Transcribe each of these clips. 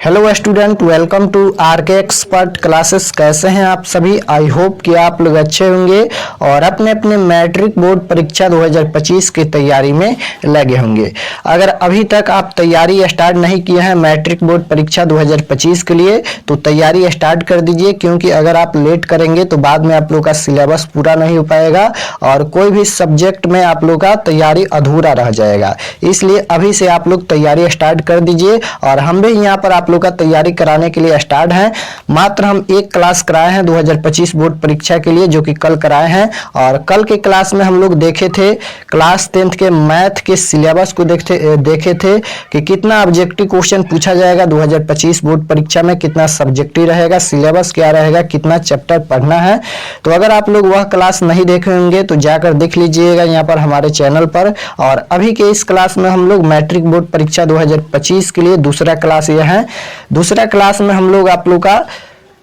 Hello student, welcome to RK expert classes. कैसे हैं आप सभी? आई होप कि आप लोग अच्छे होंगे और अपने अपने मैट्रिक बोर्ड परीक्षा 2025 की तैयारी में लगे होंगे। अगर अभी तक आप तैयारी स्टार्ट नहीं किए हैं मैट्रिक बोर्ड परीक्षा 2025 के लिए तो तैयारी स्टार्ट कर दीजिए, क्योंकि अगर आप लेट करेंगे तो बाद में आप लोग का सिलेबस पूरा नहीं हो पाएगा और कोई भी सब्जेक्ट में आप लोग का तैयारी अधूरा रह जाएगा। इसलिए अभी से आप लोग तैयारी स्टार्ट कर दीजिए और हम भी यहाँ पर आप लोग का तैयारी कराने के लिए स्टार्ट है। मात्र हम एक क्लास कराए हैं 2025 बोर्ड परीक्षा के लिए, जो कि कल कराए हैं। और कल के क्लास में हम लोग देखे थे क्लास 10th के मैथ के सिलेबस को देखे थे कि कितना ऑब्जेक्टिव क्वेश्चन पूछा जाएगा 2025 बोर्ड परीक्षा में, कितना सब्जेक्टिव रहेगा, सिलेबस क्या रहेगा, कितना चैप्टर पढ़ना है। तो अगर आप लोग वह क्लास नहीं देखे होंगे तो जाकर देख लीजिएगा यहाँ पर हमारे चैनल पर। और अभी के इस क्लास में हम लोग मैट्रिक बोर्ड परीक्षा 2025 के लिए दूसरा क्लास यह है। दूसरा क्लास में हम लोग आप लोग का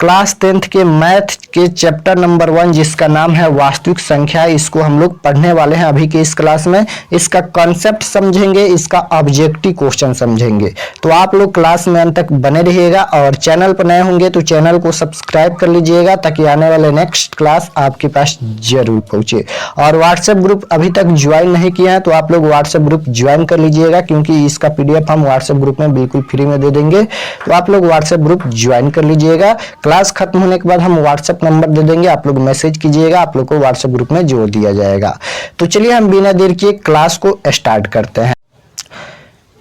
क्लास 10th के मैथ के चैप्टर नंबर 1 जिसका नाम है वास्तविक संख्या, इसको हम लोग पढ़ने वाले हैं अभी के इस क्लास में। इसका कॉन्सेप्ट समझेंगे, इसका ऑब्जेक्टिव क्वेश्चन समझेंगे। तो आप लोग क्लास में अंत तक बने रहिएगा और चैनल पर नए होंगे तो चैनल को सब्सक्राइब कर लीजिएगा ताकि आने वाले नेक्स्ट क्लास आपके पास जरूर पहुंचे। और व्हाट्सएप ग्रुप अभी तक ज्वाइन नहीं किया है तो आप लोग व्हाट्सएप ग्रुप ज्वाइन कर लीजिएगा, क्योंकि इसका PDF हम व्हाट्सएप ग्रुप में बिल्कुल फ्री में दे देंगे। तो आप लोग व्हाट्सएप ग्रुप ज्वाइन कर लीजिएगा। क्लास खत्म होने के बाद हम व्हाट्सएप नंबर दे देंगे, आप लोग मैसेज कीजिएगा, आप लोग को व्हाट्सएप ग्रुप में जोड़ दिया जाएगा। तो चलिए हम बिना देर किए क्लास को स्टार्ट करते हैं।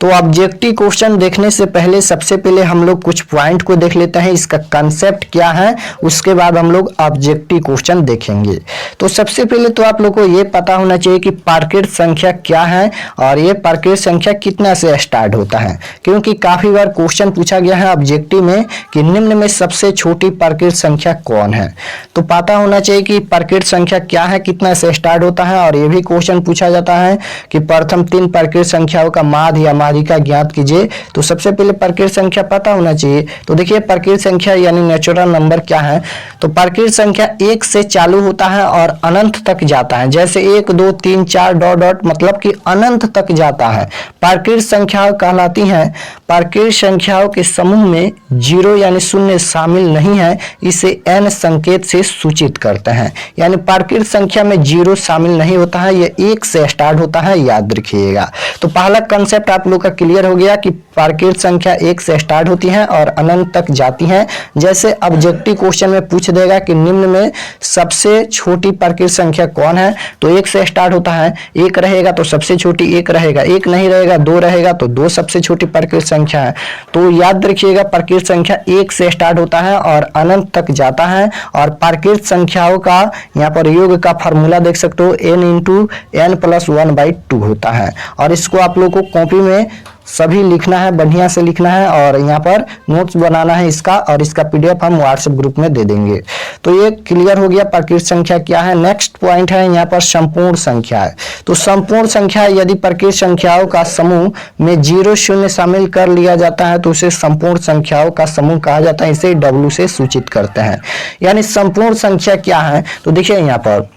तो ऑब्जेक्टिव क्वेश्चन देखने से पहले सबसे पहले हम लोग कुछ पॉइंट को देख लेते हैं, इसका कंसेप्ट क्या है, उसके बाद हम लोग ऑब्जेक्टिव क्वेश्चन देखेंगे। तो सबसे पहले तो आप लोग को ये पता होना चाहिए कि पार्किट संख्या क्या है और ये पार्किट संख्या कितना से स्टार्ट होता है, क्योंकि काफी बार क्वेश्चन पूछा गया है ऑब्जेक्टिव में कि निम्न में सबसे छोटी पार्किट संख्या कौन है। तो पता होना चाहिए कि पार्किट संख्या क्या है, कितना से स्टार्ट होता है। और ये भी क्वेश्चन पूछा जाता है कि प्रथम 3 पार्किट संख्याओं का माध्य या का ज्ञात कीजिए। तो सबसे पहले पार्किट संख्या पता होना चाहिए। तो देखिए पार्किट संख्या यानी नेचुरल नंबर क्या है। तो पार्किट संख्या 1 से चालू होता है और अनंत तक जाता है, जैसे 1 2 3 4 डॉट डॉट मतलब कि अनंत तक जाता है। पार्किट संख्याएं कहलाती हैं। पार्किट संख्याओं के समूह में 0 यानी शून्य शामिल नहीं है, इसे n संकेत से सूचित करते हैं। यानी पार्किट संख्या में 0 शामिल नहीं होता है, ये 1 से स्टार्ट होता है, याद रखिएगा। तो पहला कंसेप्ट आप लोग का क्लियर हो गया कि पार्किट संख्या 1 से स्टार्ट होती है और अनंत तक जाती है। जैसे ऑब्जेक्टिव क्वेश्चन में पूछ देगा कि निम्न में सबसे छोटी पार्किट संख्या कौन है, तो 1 से स्टार्ट होता है। 1 रहेगा तो सबसे छोटी 1 रहेगा, 1 नहीं रहेगा 2 रहेगा तो 2 सबसे छोटी पार्किट संख्या है। तो याद रखिएगा पार्किट संख्या 1 से स्टार्ट होता है और अनंत तक जाता है। और पार्किट संख्याओं का यहाँ पर योग का फार्मूला देख सकते हो, n × n+1/2 होता है। और इसको आप लोग को कॉपी में सभी लिखना है, बढ़िया से लिखना है और यहाँ पर नोट्स बनाना है इसका, और इसका PDF हम व्हाट्सएप ग्रुप में दे देंगे। तो ये क्लियर हो गया पार्किट संख्या क्या है। नेक्स्ट पॉइंट है यहाँ पर संपूर्ण संख्या है। तो संपूर्ण संख्या यदि पार्किट संख्याओं का समूह में 0 शून्य शामिल कर लिया जाता है तो उसे संपूर्ण संख्याओं का समूह कहा जाता है, इसे W से सूचित करते हैं। यानी संपूर्ण संख्या क्या है, तो देखिए यहाँ पर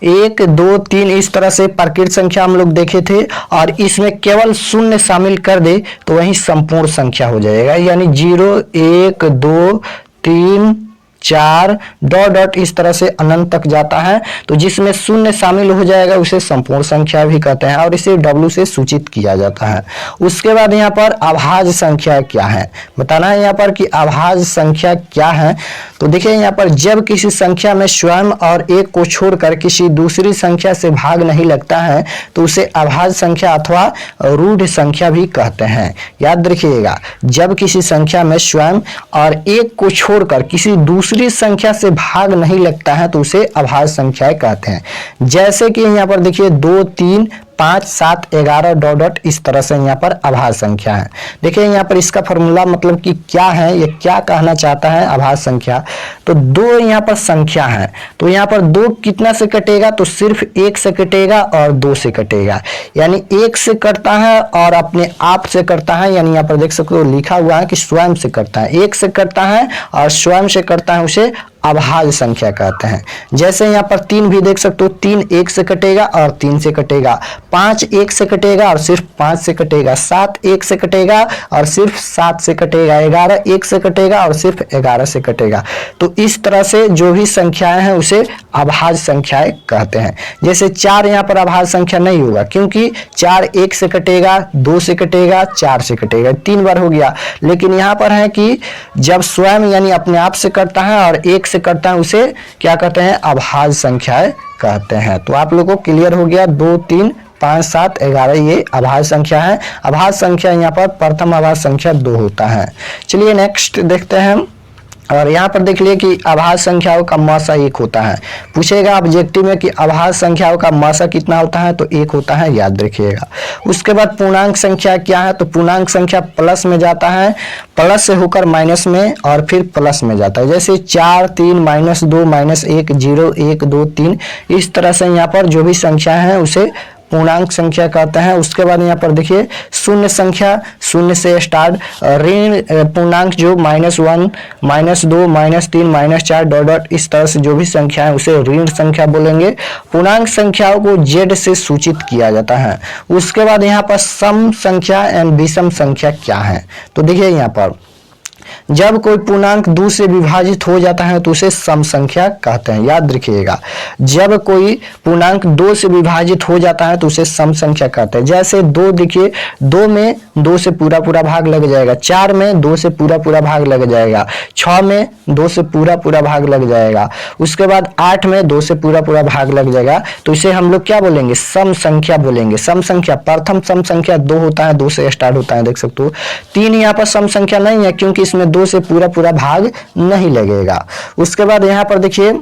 1 2 3 इस तरह से पार्किट संख्या हम लोग देखे थे और इसमें केवल शून्य शामिल कर दे तो वही संपूर्ण संख्या हो जाएगा। यानी 0 1 2 3 4 डॉट डॉट इस तरह से अनंत तक जाता है। तो जिसमें शून्य शामिल हो जाएगा उसे संपूर्ण संख्या भी कहते हैं और इसे W से सूचित किया जाता है। उसके बाद यहाँ पर अभाज्य संख्या क्या है, बताना है यहाँ पर कि अभाज्य संख्या क्या है। तो देखिए यहाँ पर जब किसी संख्या में स्वयं और 1 को छोड़कर किसी दूसरी संख्या से भाग नहीं लगता है तो उसे अभाज्य संख्या अथवा रूढ़ संख्या भी कहते हैं। याद रखिएगा, जब किसी संख्या में स्वयं और 1 को छोड़कर किसी दूसरी संख्या से भाग नहीं लगता है तो उसे अभाज्य संख्याएं कहते हैं। जैसे कि यहाँ पर देखिए 2 3 5 7 11 डॉट डॉट इस तरह से यहाँ पर अभाज्य संख्या है। देखिए यहाँ पर इसका फॉर्मूला मतलब कि क्या है, ये क्या कहना चाहता है अभाज्य संख्या। तो 2 यहाँ पर संख्या है, तो यहाँ पर 2 कितना से कटेगा, तो सिर्फ 1 से कटेगा और 2 से कटेगा। यानी 1 से कटता है और अपने आप से करता है। यानी यहाँ पर देख सकते हो लिखा हुआ है कि स्वयं से करता है, 1 से करता है और स्वयं से करता है, उसे अभाज्य संख्या कहते हैं। जैसे यहाँ पर 3 भी देख सकते हो, 3 1 से कटेगा और 3 से कटेगा, 5 1 से कटेगा और सिर्फ 5 से कटेगा, 7 1 से कटेगा और सिर्फ 7 से कटेगा, 11 1 से कटेगा और सिर्फ 11 से कटेगा। तो इस तरह से जो भी संख्याएं हैं उसे अभाज्य संख्याएं कहते हैं। जैसे 4 यहाँ पर अभाज्य संख्या नहीं होगा, क्योंकि 4 1 से कटेगा, 2 से कटेगा, 4 से कटेगा, 3 बार हो गया। लेकिन यहाँ पर है कि जब स्वयं यानी अपने आप से कटता है और 1 से कटता है उसे क्या कहते हैं, अभाज्य संख्याएं कहते हैं। तो आप लोगों को क्लियर हो गया, 2 3 5 7 11 ये अभाज्य संख्या है। अभाज्य संख्या यहाँ पर प्रथम अभाज्य संख्या 2 होता है। चलिए नेक्स्ट देखते हैं। और यहाँ पर देख लिए कि अभाज्य संख्याओं का मासा 1 होता है। पूछेगा ऑब्जेक्टिव में कि अभाज्य संख्याओं का मासा कितना होता है, तो 1 होता है, याद रखिएगा। उसके बाद पूर्णांक संख्या क्या है, तो पूर्णांक संख्या प्लस में जाता है, प्लस से होकर माइनस में और फिर प्लस में जाता है। जैसे 4 3 -2 -1 0 1 2 3, इस तरह से यहाँ पर जो भी संख्या है उसे पूर्णांक संख्या कहते हैं। उसके बाद यहाँ पर देखिए शून्य संख्या, शून्य से स्टार्ट, ऋण पूर्णांक जो -1 -2 -3 -4 डॉट डॉट, इस तरह से जो भी संख्या है उसे ऋण संख्या बोलेंगे। पूर्णांक संख्याओं को z से सूचित किया जाता है। उसके बाद यहाँ पर सम संख्या एंड विषम संख्या क्या है, तो देखिए यहाँ पर जब कोई पूर्णांक 2 से विभाजित हो जाता है तो उसे सम संख्या कहते हैं, याद रखिएगा। जब कोई पूर्णांक 2 से विभाजित हो जाता है तो उसे सम संख्या कहते हैं। जैसे 2 देखिए, 2 में 2 से पूरा भाग लग जाएगा, 4 में 2 से पूरा भाग लग जाएगा, 6 में 2 से पूरा भाग लग जाएगा, उसके बाद 8 में 2 से पूरा भाग लग जाएगा। तो इसे हम लोग क्या बोलेंगे, सम संख्या बोलेंगे। सम संख्या प्रथम सम संख्या 2 होता है, 2 से स्टार्ट होता है, देख सकते हो। 3 यहाँ पर सम संख्या नहीं है, क्योंकि इसमें 2 से पूरा भाग नहीं लगेगा। उसके बाद यहाँ पर देखिए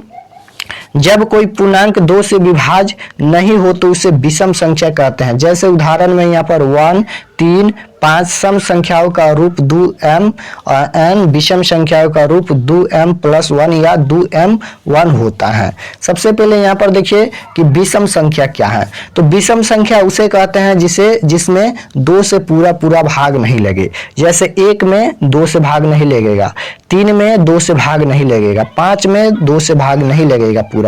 जब कोई पूर्णांक 2 से विभाज्य नहीं हो तो उसे विषम संख्या कहते हैं। जैसे उदाहरण में यहाँ पर 1 3 5 सम संख्याओं का रूप 2m और n विषम संख्याओं का रूप 2m + 1 या 2m1 होता है। सबसे पहले यहाँ पर देखिए कि विषम संख्या क्या है, तो विषम संख्या उसे कहते हैं जिसमें 2 से पूरा भाग नहीं लगे। जैसे 1 में 2 से भाग नहीं लगेगा, 3 में 2 से भाग नहीं लगेगा, 5 में 2 से भाग नहीं लगेगा पूरा,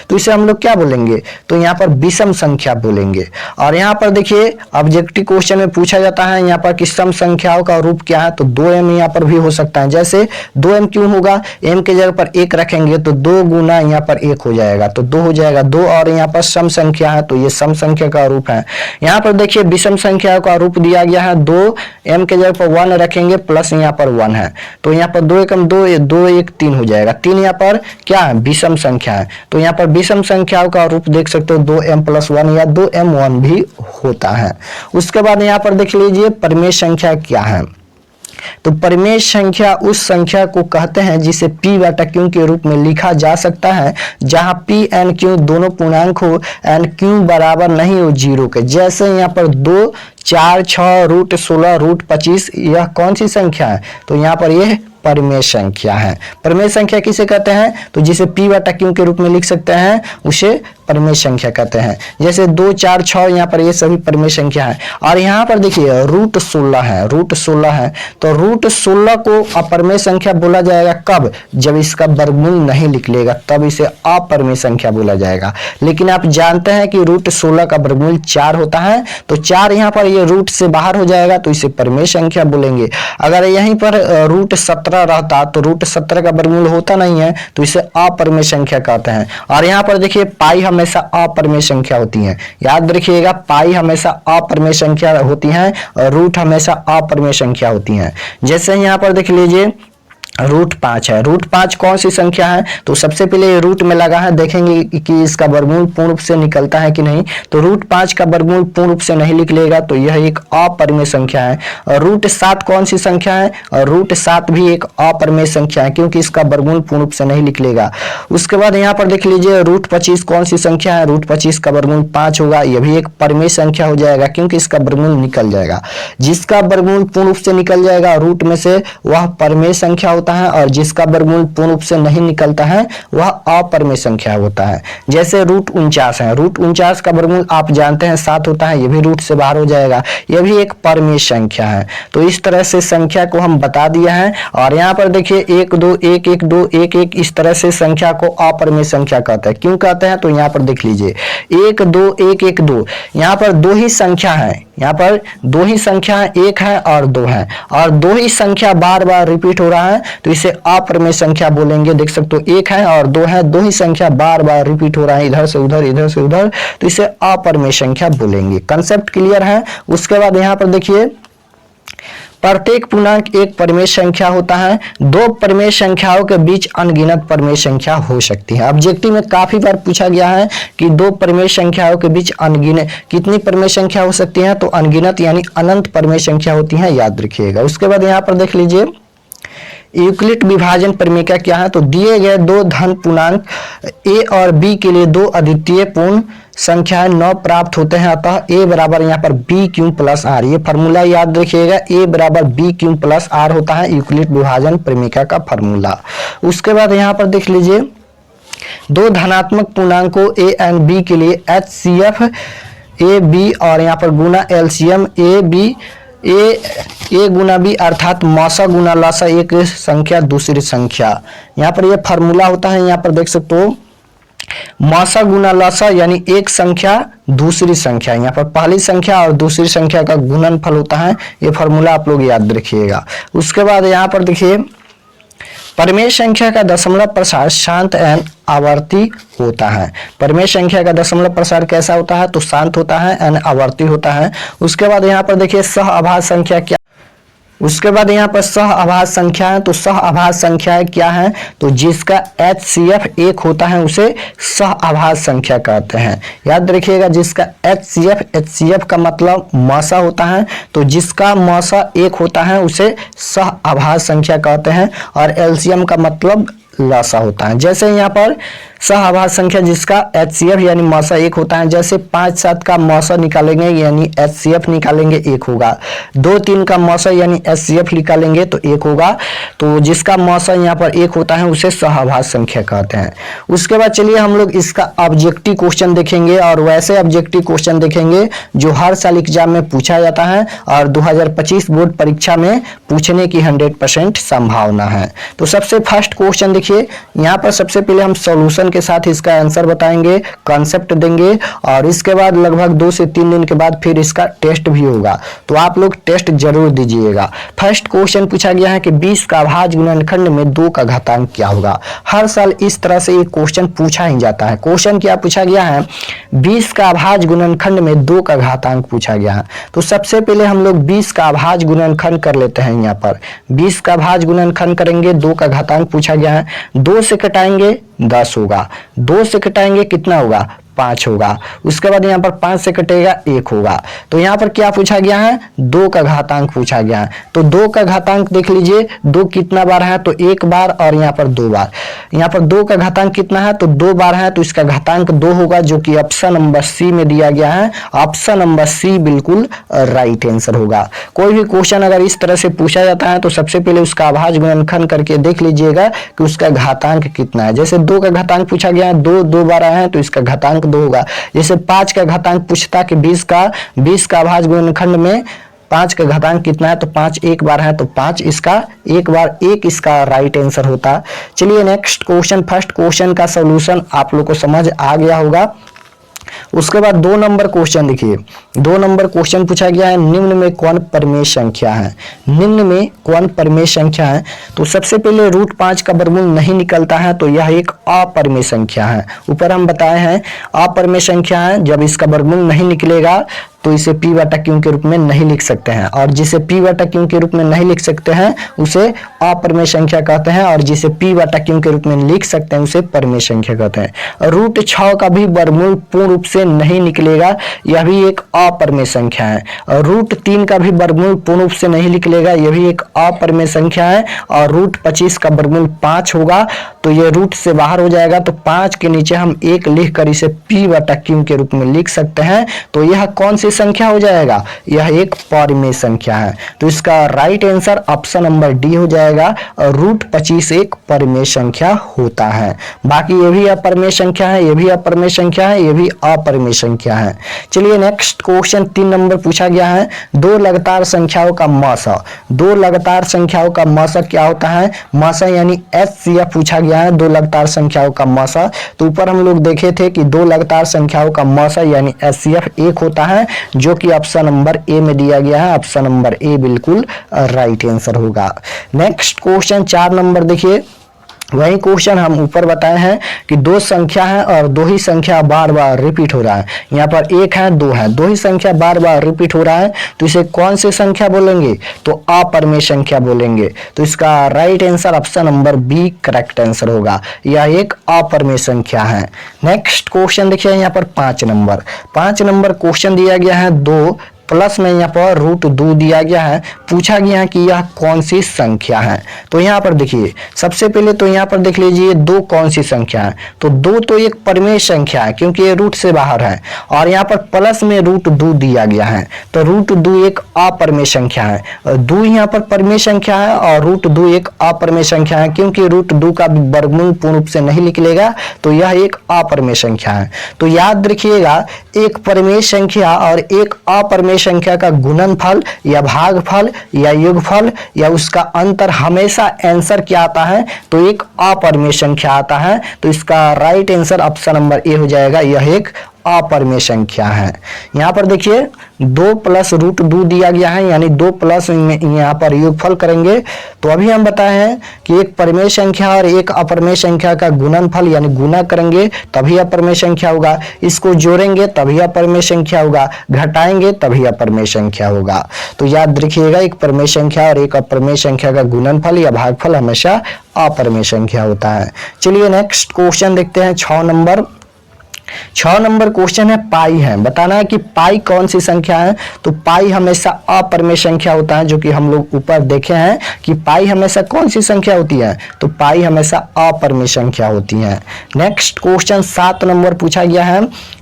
तो इसे हम लोग क्या बोलेंगे, तो यहाँ पर विषम संख्या बोलेंगे। और यहाँ पर देखिए ऑब्जेक्टिव क्वेश्चन में पूछा जाता है यहाँ पर कि सम संख्याओं का रूप क्या है, तो 2m यहाँ पर भी हो सकता है। जैसे 2m क्यों होगा, m के जगह पर 1 रखेंगे तो 2 गुना यहाँ पर 1 हो जाएगा, तो 2 हो जाएगा 2, और यहाँ पर सम संख्या है तो ये सम संख्या का रूप है। यहाँ पर देखिए विषम संख्याओं का रूप दिया गया है, 2m के जगह पर 1 रखेंगे प्लस यहाँ पर 1 है, तो यहाँ पर 2 एकम 2 2 1 3 हो जाएगा। 3 यहाँ पर क्या है, विषम संख्या है, तो यहाँ पर विषम संख्याओं का रूप देख सकते हो 2m + 1 या 2m1 भी होता है। उसके बाद यहाँ पर देख लीजिए परिमेय संख्या क्या है, तो परिमेय संख्या उस संख्या को कहते हैं जिसे p/q के रूप में लिखा जा सकता है जहां p n q दोनों पूर्णांक हो, n q बराबर नहीं हो 0 के। जैसे यहाँ पर 2 4 6 √16 √25, यह कौन सी संख्या है, तो यहाँ पर यह परिमेय संख्या है। परिमेय संख्या किसे कहते हैं, तो जिसे p/q के रूप में लिख सकते हैं उसे परिमेय संख्या कहते हैं। जैसे 2 4 6 यहाँ पर ये सभी परिमेय संख्या है। और यहाँ पर देखिए √16 है, √16 है, तो √16 को अपरिमेय संख्या बोला जाएगा कब, जब इसका वर्गमूल नहीं निकलेगा तब इसे अपरिमेय संख्या बोला जाएगा। लेकिन आप जानते हैं कि √16 का वर्गमूल 4 होता है, तो 4 यहाँ पर ये रूट से बाहर हो जाएगा तो इसे परिमेय संख्या बोलेंगे। अगर यहीं पर √17 रहता तो √17 का वर्गमूल होता नहीं है तो इसे अपरिमेय संख्या कहते हैं। और यहाँ पर देखिए पाई हमेशा अपरिमेय संख्या होती है, याद रखिएगा, पाई हमेशा अपरिमेय संख्या होती है और रूट हमेशा अपरिमेय संख्या होती है। जैसे यहाँ पर देख लीजिए √5 है, √5 कौन सी संख्या है, तो सबसे पहले रूट में लगा है, देखेंगे कि इसका वर्गमूल पूर्ण रूप से निकलता है कि नहीं, तो √5 का वर्गमूल पूर्ण रूप से नहीं निकलेगा तो यह एक अपरिमेय संख्या है। और √7 कौन सी संख्या है, और √7 भी एक अपरिमेय संख्या है क्योंकि इसका वर्गमूल पूर्ण रूप से नहीं निकलेगा। उसके बाद यहाँ पर देख लीजिए √25 कौन सी संख्या है, √25 का वर्गमूल 5 होगा, यह भी एक परिमेय संख्या हो जाएगा क्योंकि इसका वर्गमूल निकल जाएगा। जिसका वर्गमूल पूर्ण रूप से निकल जाएगा रूट में से वह परिमेय संख्या होता है और जिसका वर्गमूल पूर्ण रूप से नहीं निकलता है वह अपरिमेय संख्या होता है। जैसे रूट 49 है, रूट 49 का वर्गमूल आप जानते हैं 7 होता है, ये भी रूट से बाहर हो जाएगा, यह भी एक परिमेय संख्या है। तो इस तरह से संख्या को हम बता दिया है। और यहाँ पर देखिए 1 2 1 1 2 1 1 इस तरह से संख्या को अपरिमेय संख्या कहते हैं। क्यों कहते हैं तो यहाँ पर देख लीजिए 1 2 1 1 2, यहाँ पर दो ही संख्या है, यहाँ पर दो ही संख्या है, एक है और दो है, और दो ही संख्या बार बार रिपीट हो रहा है तो इसे अपरिमेय संख्या बोलेंगे। देख सकते हो एक है और दो है, दो ही संख्या बार बार रिपीट हो रहा है, इधर से उधर इधर से उधर, तो इसे अपरिमेय संख्या बोलेंगे। कंसेप्ट क्लियर है। उसके बाद यहाँ पर देखिए प्रत्येक पूर्णांक एक परिमेय संख्या होता है, दो परिमेय संख्याओं के बीच अनगिनत परिमेय संख्या हो सकती है। ऑब्जेक्टिव में काफी बार पूछा गया है कि दो परिमेय संख्याओं के बीच अनगिनत कितनी परिमेय संख्या हो सकती है, तो अनगिनत यानी अनंत परिमेय संख्या होती है, याद रखिएगा। उसके बाद यहाँ पर देख लीजिए यूक्लिड विभाजन परिमेय क्या है, तो दिए गए दो धन पूर्णांक a और b के लिए दो अद्वितीय पूर्ण संख्याएं 9 प्राप्त होते हैं, अतः a बराबर यहाँ पर b क्यू प्लस आर, ये फॉर्मूला याद रखिएगा, a बराबर b क्यू प्लस आर होता है यूक्लिड विभाजन परिमेय का फॉर्मूला। उसके बाद यहाँ पर देख लीजिए दो धनात्मक पूर्णांकों a एंड b के लिए HCF a b और यहाँ पर गुना LCM a गुना b अर्थात मौसा गुना लसा, एक संख्या दूसरी संख्या, यहाँ पर ये फॉर्मूला होता है। यहाँ पर देख सकते हो मौसा गुना लसा यानी एक संख्या दूसरी संख्या, यहाँ पर पहली संख्या और दूसरी संख्या का गुणनफल होता है, ये फॉर्मूला आप लोग याद रखिएगा। उसके बाद यहाँ पर देखिए परिमेय संख्या का दशमलव प्रसार शांत एवं आवर्ती होता है। परिमेय संख्या का दशमलव प्रसार कैसा होता है, तो शांत होता है एवं आवर्ती होता है। उसके बाद यहाँ पर देखिए सह आभाज्य संख्या क्या, उसके बाद यहाँ पर सह आभाज्य संख्या है, तो सह आभाज्य संख्या क्या है, तो जिसका HCF 1 होता है उसे सह आभाज्य संख्या कहते हैं, याद रखिएगा। जिसका HCF का मतलब मौसा होता है, तो जिसका मौसा 1 होता है उसे सह आभाज्य संख्या कहते हैं, और LCM का मतलब लसा होता है। जैसे यहाँ पर सह आभाज्य संख्या जिसका HCF यानी मौसा 1 होता है, जैसे 5 7 का मौसा निकालेंगे यानी HCF निकालेंगे 1 होगा, 2 3 का मौसा यानी HCF निकालेंगे तो 1 होगा, तो जिसका मौसा यहाँ पर 1 होता है उसे सह आभाज्य संख्या कहते हैं। उसके बाद चलिए हम लोग इसका ऑब्जेक्टिव क्वेश्चन देखेंगे, और वैसे ऑब्जेक्टिव क्वेश्चन देखेंगे जो हर साल एग्जाम में पूछा जाता है और 2025 बोर्ड परीक्षा में पूछने की 100% संभावना है। तो सबसे फर्स्ट क्वेश्चन देखिए, यहाँ पर सबसे पहले हम सॉल्यूशन के साथ इसका आंसर बताएंगे, कॉन्सेप्ट देंगे, और इसके बाद लगभग 2 से 3 दिन के बाद फिर इसका टेस्ट भी होगा, तो आप लोग टेस्ट जरूर दीजिएगा। फर्स्ट क्वेश्चन पूछा गया है कि 20 का अभाज्य गुणनखंड में 2 का घातांक क्या होगा। हर साल इस तरह से एक क्वेश्चन पूछा ही जाता है। क्वेश्चन क्या पूछा गया है, 20 का अभाज्य गुणनखंड में 2 का घातांक पूछा गया है। तो सबसे पहले हम लोग 20 का अभाज्य गुणनखंड कर लेते हैं। यहाँ पर 20 का अभाज्य गुणनखंड करेंगे, 2 का घातांक पूछा गया है, 2 से कटाएंगे 10 होगा, 2 से कटाएंगे कितना होगा 5 होगा। उसके बाद यहाँ पर 5 से कटेगा 1 होगा। तो यहाँ पर क्या पूछा गया है, 2 का घातांक पूछा गया है। तो 2 का घातांक देख लीजिए, 2 कितना बार है, तो 1 बार और यहाँ पर 2 बार। यहाँ पर 2 का घातांक कितना है, तो 2 बार है, तो इसका घातांक 2 होगा, जो कि ऑप्शन नंबर सी में दिया गया है। ऑप्शन नंबर सी बिल्कुल राइट आंसर होगा। कोई भी क्वेश्चन अगर इस तरह से पूछा जाता है तो सबसे पहले उसका अभाज्य गुणनखंड करके देख लीजिएगा कि उसका घातांक कितना है। जैसे 2 का घातांक पूछा गया है, 2 बार आया है, तो इसका घातांक 2 होगा। जैसे 5 का घातांक पूछता कि 20 का अभाज्य गुणनखंड में 5 का घातांक कितना है, तो 5 1 बार है, तो 5 इसका 1 बार 1 इसका राइट आंसर होता। चलिए नेक्स्ट क्वेश्चन, फर्स्ट क्वेश्चन का सॉल्यूशन आप लोग को समझ आ गया होगा। उसके बाद 2 नंबर क्वेश्चन देखिए, 2 नंबर क्वेश्चन पूछा गया है, निम्न में कौन परिमेय संख्या है। निम्न में कौन परिमेय संख्या है, तो सबसे पहले √5 का वर्गमूल नहीं निकलता है, तो यह एक अपरिमेय संख्या है। ऊपर हम बताए हैं अपरिमेय संख्या है, जब इसका वर्गमूल नहीं निकलेगा तो इसे p/q के रूप में नहीं लिख सकते हैं, और जिसे p/q के रूप में नहीं लिख सकते हैं उसे अपरिमेय संख्या कहते हैं, और जिसे p/q के रूप में लिख सकते हैं उसे परिमेय संख्या कहते हैं। √6 का भी वर्गमूल पूर्ण रूप से नहीं निकलेगा, यह भी एक अपरिमेय संख्या है। और √3 का भी वर्गमूल पूर्ण रूप से नहीं निकलेगा, यह भी एक अपरिमेय संख्या है। और √25 का वर्गमूल 5 होगा, तो ये रूट से बाहर हो जाएगा, तो 5 के नीचे हम 1 लिख कर इसे p/q के रूप में लिख सकते हैं। तो यह कौन सी संख्या हो जाएगा, यह एक परिमेय संख्या है। तो इसका right answer option number D हो जाएगा। और रूट 25 एक परिमेय संख्या होता है। बाकी ये भी अपरिमेय संख्या है, ये भी अपरिमेय संख्या है, ये भी अपरिमेय संख्या है। चलिए नेक्स्ट क्वेश्चन 3 नंबर पूछा गया है, दो लगातार संख्याओं का मौसा। दो लगातार संख्याओं का मौसा क्या होता है? मौसा यानी एचसीएफ पूछा गया है, दो लगातार संख्याओं का मौसा। तो ऊपर हम लोग देखे थे कि दो लगातार संख्याओं का मौसा यानी एचसीएफ 1 होता है, जो कि ऑप्शन नंबर ए में दिया गया है। ऑप्शन नंबर ए बिल्कुल राइट आंसर होगा। नेक्स्ट क्वेश्चन 4 नंबर देखिए, वही क्वेश्चन हम ऊपर बताए हैं कि दो संख्या है और दो ही संख्या बार बार रिपीट हो रहा है। यहाँ पर 1 है 2 है, दो ही संख्या बार बार रिपीट हो रहा है, तो इसे कौन सी संख्या बोलेंगे? तो अपरिमेय संख्या बोलेंगे। तो इसका right answer option number B correct answer होगा, यह एक अपरिमेय संख्या है। नेक्स्ट क्वेश्चन देखिए यहाँ पर 5 नंबर क्वेश्चन दिया गया है, 2 प्लस में यहाँ पर रूट 2 दिया गया है। पूछा गया है कि यह कौन सी संख्या है। तो यहाँ पर देखिए, सबसे पहले तो यहाँ पर देख लीजिए 2 कौन सी संख्या है। तो 2 तो एक परिमेय संख्या है क्योंकि ये रूट से बाहर है, और यहाँ पर प्लस में रूट 2 दिया गया है, तो रूट 2 एक अपरिमेय संख्या है। 2 यहाँ पर परिमेय संख्या है और रूट 2 एक अपरिमेय संख्या है, क्योंकि रूट 2 का वर्गमूल पूर्ण रूप से नहीं निकलेगा, तो यह एक अपरिमेय संख्या है। तो याद रखिएगा, एक परिमेय संख्या और एक अपरिमेय संख्या का गुणनफल या भागफल या योगफल या उसका अंतर हमेशा आंसर क्या आता है? तो एक अपरिमेय संख्या आता है। तो इसका right answer option number A हो जाएगा, यह एक अपरिमेय संख्या है। यहाँ पर देखिए 2 प्लस रूट 2 दिया गया है, यानी 2 प्लस यहाँ पर योगफल करेंगे। तो अभी हम बताए हैं कि एक परिमेय संख्या और एक अपरिमेय संख्या का गुणनफल यानी गुना करेंगे तभी अपरिमेय संख्या होगा, इसको जोड़ेंगे तभी अपरिमेय संख्या होगा, घटाएंगे तभी अपरिमेय संख्या होगा। तो याद रखिएगा, एक परिमेय संख्या और एक अपरिमेय संख्या का गुणनफल या भागफल हमेशा अपरिमेय संख्या होता है। चलिए नेक्स्ट क्वेश्चन देखते हैं 6 नंबर क्वेश्चन है, पाई है। बताना है कि पाई कौन सी संख्या है। तो पाई हमेशा अपरिमेय संख्या होता है, जो कि हम लोग ऊपर देखे हैं कि पाई हमेशा कौन सी संख्या होती है? तो पाई हमेशा अपरिमेय संख्या होती है। नेक्स्ट क्वेश्चन 7 नंबर पूछा गया है,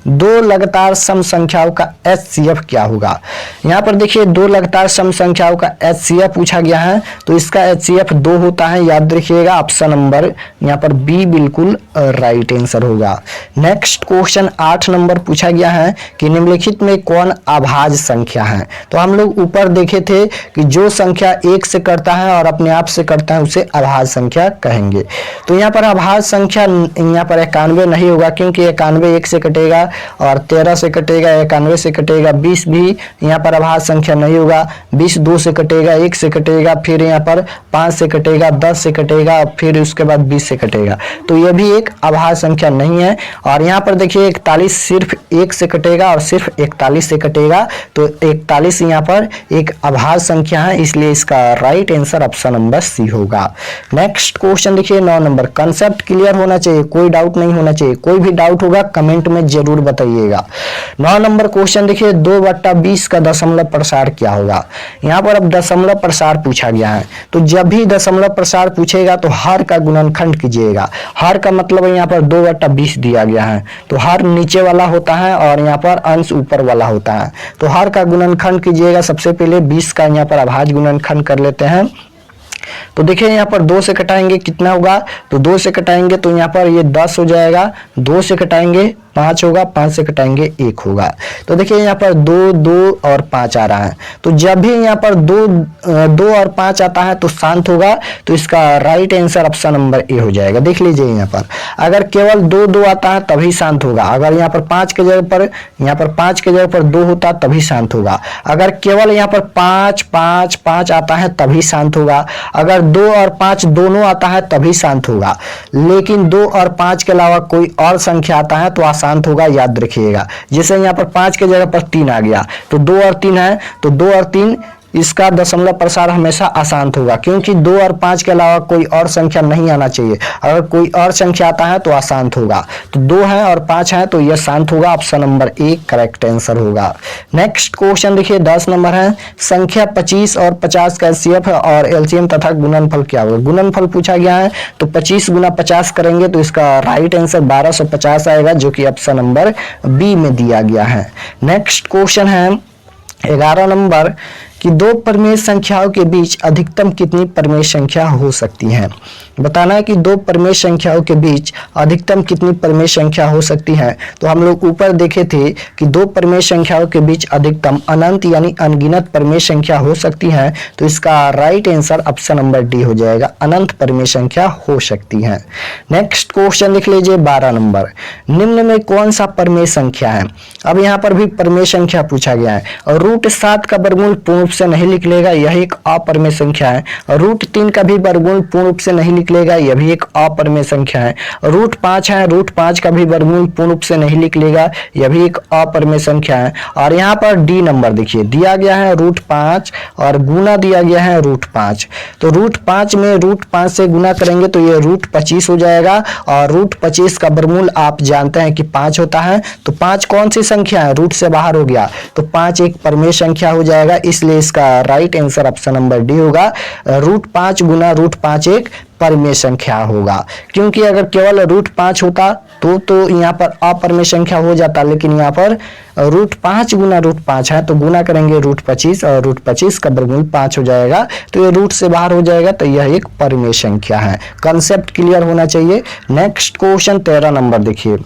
दो लगातार सम संख्याओं का एचसीएफ क्या होगा। यहाँ पर देखिए 2 लगातार सम संख्याओं का एचसीएफ पूछा गया है, तो इसका एचसीएफ 2 होता है। याद रखिएगा, ऑप्शन नंबर यहाँ पर बी बिल्कुल राइट आंसर होगा। नेक्स्ट क्वेश्चन 8 नंबर पूछा गया है कि निम्नलिखित में कौन अभाज्य संख्या है। तो हम लोग ऊपर देखे थे कि जो संख्या 1 से करता है और अपने आप से करता है उसे अभाज्य संख्या कहेंगे। तो यहाँ पर अभाज्य संख्या यहाँ पर 91 नहीं होगा, क्योंकि 91 1 से कटेगा और 13 से कटेगा, 91 से कटेगा। 20 भी यहाँ पर अभाज्य संख्या नहीं होगा, 20 2 से कटेगा, 1 से कटेगा, फिर यहाँ पर 5 से कटेगा, 10 से कटेगा, फिर उसके बाद 20 से कटेगा। तो यह भी एक अभाज्य संख्या नहीं है। और यहाँ पर देखिए 41 सिर्फ 1 से कटेगा और सिर्फ 41 से कटेगा, तो 41 यहाँ पर एक अभाज्य संख्या है, इसलिए इसका right answer option number C होगा। नेक्स्ट क्वेश्चन देखिए 9 नंबर, कंसेप्ट क्लियर होना चाहिए, कोई डाउट नहीं होना चाहिए। कोई भी डाउट होगा कमेंट में जरूर बताइएगा। 9 नंबर क्वेश्चन देखिए 2/20 का दशमलव प्रसार क्या होगा। यहाँ पर अब दशमलव प्रसार पूछा गया है, तो जब भी दशमलव प्रसार पूछेगा तो हर का गुणनखंड कीजिएगा। हर का मतलब यहाँ पर 2/20 दिया गया है, तो हर नीचे वाला होता है और यहाँ पर अंश ऊपर वाला होता है। तो हर का गुणनखंड कीजिएगा। सबसे पहले 20 का यहाँ पर अभाज्य गुणनखंड कर लेते हैं। तो देखिए यहाँ पर 2 से कटाएंगे कितना होगा, तो 2 से कटाएंगे तो यहाँ पर ये 10 हो जाएगा। 2 से कटाएंगे 5 होगा, 5 से कटाएंगे 1 होगा। तो देखिए यहाँ पर 2 2 और 5 आ रहा है, तो जब भी यहाँ पर 2 और 5 आता है तो शांत होगा, तो इसका right answer option number A हो जाएगा। देख लीजिए यहाँ पर अगर केवल 2 2 आता है तभी शांत होगा। अगर यहाँ पर 5 के जगह पर यहाँ पर 5 के जगह पर 2 होता तभी शांत होगा। अगर केवल यहाँ पर 5 5 5 आता है तभी शांत होगा। अगर 2 और 5 दोनों आता है तभी शांत होगा। लेकिन 2 और 5 के अलावा कोई और संख्या आता है तो शांत होगा, याद रखिएगा। जैसे यहाँ पर 5 के जगह पर 3 आ गया, तो 2 और 3 है, तो 2 और 3 इसका दशमलव प्रसार हमेशा अशांत होगा, क्योंकि 2 और 5 के अलावा कोई और संख्या नहीं आना चाहिए। अगर कोई और संख्या आता है तो अशांत होगा। तो 2 है और 5 है तो यह शांत होगा। Option number A correct answer होगा। नेक्स्ट क्वेश्चन देखिए 10 नंबर है, संख्या 25 और 50 का एचसीएफ और एलसीएम तथा गुणनफल क्या होगा। गुणनफल पूछा गया है, तो 25 गुना 50 करेंगे तो इसका राइट आंसर 1250 आएगा, जो कि ऑप्शन नंबर बी में दिया गया है। नेक्स्ट क्वेश्चन है 11 नंबर कि 2 परिमेय संख्याओं के बीच अधिकतम कितनी परिमेय संख्या हो सकती है। बताना है कि 2 परिमेय संख्याओं के बीच अधिकतम कितनी परिमेय संख्या हो सकती है। तो हम लोग ऊपर देखे थे कि 2 परिमेय संख्याओं के बीच अधिकतम अनंत यानी अनगिनत परिमेय संख्या हो सकती है। तो इसका right answer option number D हो जाएगा, अनंत परिमेय संख्या हो सकती है। नेक्स्ट क्वेश्चन लिख लीजिए 12 नंबर, निम्न में कौन सा परिमेय संख्या है। अब यहाँ पर भी परिमेय संख्या पूछा गया है और √7 का वर्गमूल पूर्ण रूप से नहीं निकलेगा, यह एक अपरिमेय संख्या है। और √3 का भी वर्गमूल पूर्ण रूप से नहीं निकलेगा, यह भी एक अपरिमेय संख्या है। √5 है, √5 का भी वर्गमूल पूर्ण रूप से नहीं निकलेगा, यह भी एक अपरिमेय संख्या है। और यहाँ पर डी नंबर देखिए दिया गया है √5 और गुना दिया गया है √5। तो √5 में √5 से गुना करेंगे तो ये √25 हो जाएगा। और √25 का वर्गमूल आप जानते हैं कि 5 होता है। तो 5 कौन सी संख्या है, रूट से बाहर हो गया, तो 5 एक परिमेय संख्या हो जाएगा। इसलिए इसका right answer option number D होगा, √5 गुना √5 एक परिमेय संख्या होगा। क्योंकि अगर केवल √5 होता तो यहाँ पर अपरिमेय संख्या हो जाता, लेकिन यहाँ पर √5 गुना √5 है तो गुना करेंगे √25 और √25 का वर्गमूल 5 हो जाएगा। तो ये रूट से बाहर हो जाएगा, तो यह एक परिमेय संख्या है। कंसेप्ट क्लियर होना चाहिए। नेक्स्ट क्वेश्चन 13 नंबर देखिए,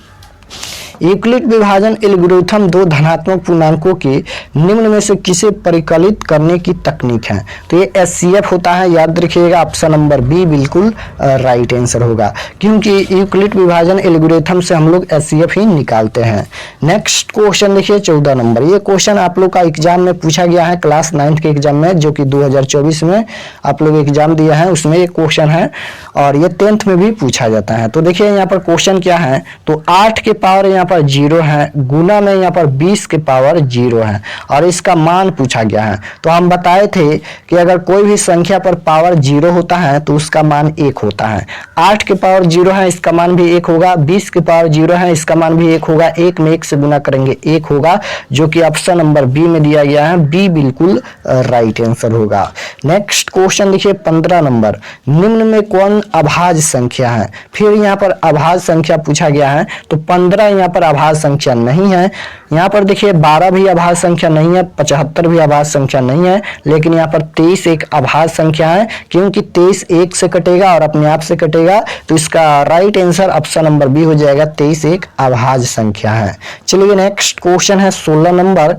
यूक्लिड विभाजन एल्गोरिथम 2 धनात्मक पूर्णांकों के निम्न में से किसे परिकलित करने की तकनीक है। तो ये एचसीएफ होता है, याद रखिएगा। ऑप्शन नंबर बी बिल्कुल राइट आंसर होगा, क्योंकि यूक्लिड विभाजन एल्गोरिथम से हम लोग एचसीएफ ही निकालते हैं। नेक्स्ट क्वेश्चन देखिए 14 नंबर, ये क्वेश्चन आप लोग का एग्जाम में पूछा गया है, क्लास 9 के एग्जाम में, जो कि 2024 में आप लोग एग्जाम दिया है, उसमें एक क्वेश्चन है और ये 10th में भी पूछा जाता है। तो देखिए यहाँ पर क्वेश्चन क्या है, तो 8 के पावर यहाँ पर 0 है, गुना में यहाँ पर 20 के पावर 0 है और इसका मान पूछा गया है। तो हम बताए थे कि अगर कोई भी संख्या पर पावर 0 होता है तो उसका मान 1 होता है। 8 के पावर 0 है, इसका मान भी 1 होगा। 20 के पावर 0 है, इसका मान भी 1 होगा। 1 में 1 से गुना करेंगे 1 होगा, जो कि ऑप्शन नंबर बी में दिया गया है। बी बिल्कुल राइट आंसर होगा। नेक्स्ट क्वेश्चन देखिए 15 नंबर, निम्न में कौन अभाज्य संख्या है। फिर यहाँ पर अभाज्य संख्या पूछा गया है, तो 15 यहाँ पर अभाज्य संख्या नहीं है। यहाँ पर देखिए 12 भी अभाज्य संख्या नहीं है, 75 भी अभाज्य संख्या नहीं है, लेकिन यहाँ पर 23 एक अभाज्य संख्या है, क्योंकि 23 1 से कटेगा और अपने आप से कटेगा। तो इसका right answer option number B हो जाएगा, 23 एक अभाज्य संख्या है। चलिए नेक्स्ट क्वेश्चन है 16 नंबर,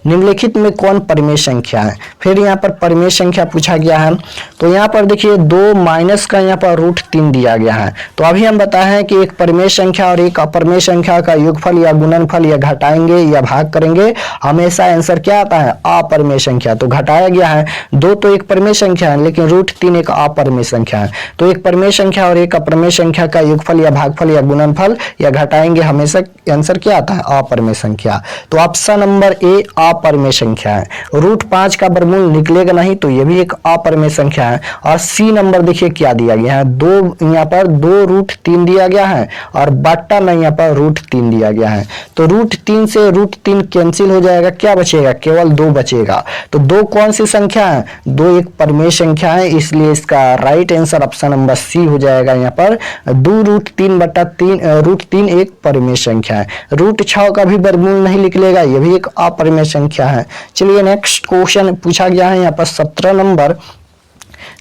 निम्नलिखित में कौन परिमेय संख्या है। फिर यहाँ पर परिमेय संख्या पूछा गया है, तो यहाँ पर देखिए 2 माइनस का यहाँ पर √3 दिया गया है। तो अभी हम बताए हैं कि एक परिमेय संख्या और एक अपरिमेय संख्या का योगफल या गुणनफल या घटाएंगे या भाग करेंगे, हमेशा आंसर क्या आता है, अपरिमेय संख्या। तो घटाया गया है, 2 तो एक परिमेय संख्या है, लेकिन √3 एक अपरिमेय संख्या है। तो एक परिमेय संख्या और एक अपरिमेय संख्या का योगफल या भागफल या गुणनफल या घटाएंगे, हमेशा आंसर क्या आता है, अपरिमेय संख्या। तो ऑप्शन नंबर ए अपरिमेय संख्या है। √5 का वर्गमूल निकलेगा नहीं, तो यह भी एक अपरिमेय संख्या है। और सी नंबर देखिए क्या दिया गया है, 2 यहाँ पर 2√3 दिया गया है और बट्टा में यहाँ पर √3 दिया गया है। तो √3 से √3 कैंसिल हो जाएगा, क्या बचेगा, केवल 2 बचेगा। तो 2 कौन सी संख्या है, 2 एक परिमेय संख्या है, इसलिए इसका right answer option number C हो जाएगा। यहाँ पर 2√3 एक परिमेय संख्या है। √6 का भी वर्गमूल नहीं निकलेगा, यह भी एक अपरिमेय संख्या है। चलिए नेक्स्ट क्वेश्चन पूछा गया है यहाँ पर 17 नंबर,